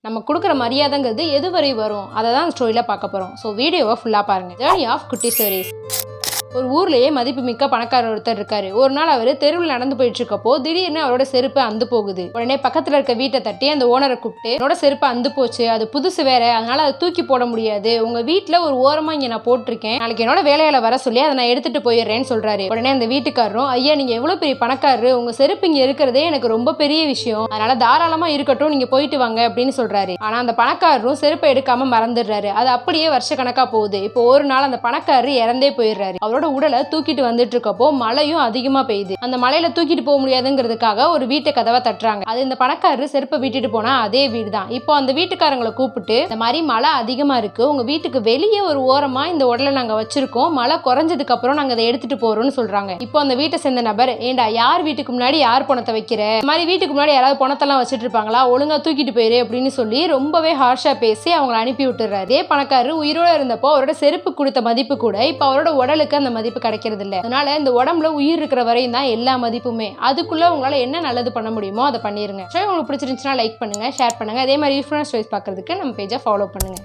நம்ம கொடுக்குற மரியாதைங்கிறது எது வரை வரும் அதை தான் ஸ்டோரியில் பார்க்க போகிறோம். ஸோ வீடியோவை ஃபுல்லாக பாருங்கள். ஜேர்னி ஆஃப் குட்டி ஸ்டோரிஸ். ஒரு ஊர்லேயே மதிப்புமிக்க பணக்காரர் ஒருத்தர் இருக்காரு. ஒரு நாள் அவர் தெருவில் நடந்து போயிட்டு இருக்கப்போ திடீர்னு அவரோட செருப்பு அந்து போகுது. உடனே பக்கத்துல இருக்க வீட்டை தட்டி அந்த ஓனரை கூப்பிட்டு, என்னோட செருப்பு அந்து போச்சு, அது புதுசு வேற, அதனால அதை தூக்கி போட முடியாது, உங்க வீட்டுல ஒரு ஓரமா இங்க நான் போட்டிருக்கேன், நாளைக்கு என்னோட வேலையில வர சொல்லி அதை நான் எடுத்துட்டு போயிடுறேன்னு சொல்றாரு. உடனே அந்த வீட்டுக்காரரும், ஐயா நீங்க எவ்வளவு பெரிய பணக்காரரு, உங்க செருப்பு இங்க இருக்கிறதே எனக்கு ரொம்ப பெரிய விஷயம், அதனால தாராளமா இருக்கட்டும், நீங்க போயிட்டு வாங்க அப்படின்னு சொல்றாரு. ஆனா அந்த பணக்காரரும் செருப்பை எடுக்காம மறந்துடுறாரு. அது அப்படியே வருஷ கணக்கா போகுது. இப்போ ஒரு நாள் அந்த பணக்காரர் இறந்தே போயிடுறாரு. அவரோட உடலை தூக்கிட்டு வந்துட்டு இருக்கப்போ மழையும் அதிகமா பெய்யுது. அந்த மலையில தூக்கிட்டு போக முடியாதுங்கிறதுக்காக ஒரு வீட்டை கதவை தட்டுறாங்க. அது இந்த பணக்காரர் செருப்பை விட்டுட்டு போனா அதே வீடு தான். இப்போ அந்த வீட்டுக்காரங்களை கூப்பிட்டு, இந்த மாதிரி மழை அதிகமா இருக்கு, உங்க வீட்டுக்கு வெளியே ஒரு ஓரமா இந்த உடலை நாங்க வச்சிருக்கோம், மழை குறைஞ்சதுக்கு அப்புறம் நாங்க அதை எடுத்துட்டு போறோம்னு சொல்றாங்க. இப்போ அந்த வீட்டை சேர்ந்த நபர், ஏண்டா யார் வீட்டுக்கு முன்னாடி யார் பணத்தை வைக்கிற, இந்த மாதிரி வீட்டுக்கு முன்னாடி யாராவது பணத்தெல்லாம் வச்சுட்டு இருப்பாங்களா, ஒழுங்கா தூக்கிட்டு போயிரு அப்படின்னு சொல்லி ரொம்பவே ஹார்ஷா பேசி அவங்களை அனுப்பி விட்டுறாரு. அதே பணக்காரர் உயிரோட இருந்தப்போ அவரோட செருப்பு கொடுத்த மதிப்பு கூட இப்ப அவரோட உடலுக்கு அந்த மதிப்பு கிடைக்கிறது இல்லை. அதனால இந்த உடம்புல உயிர் இருக்கிற வரையும் தான் எல்லா மதிப்புமே. அதுக்குள்ள உங்களால என்ன நல்லது பண்ண முடியுமோ அதை பண்ணிருங்க. உங்களுக்கு பிடிச்சிருந்துச்சுன்னா லைக் பண்ணுங்க, ஷேர் பண்ணுங்க. அதே மாதிரி யூஸ்ஃபுல்லான ஸ்டோரிஸ் பார்க்கறதுக்கு நம்ம பேஜை ஃபாலோ பண்ணுங்க.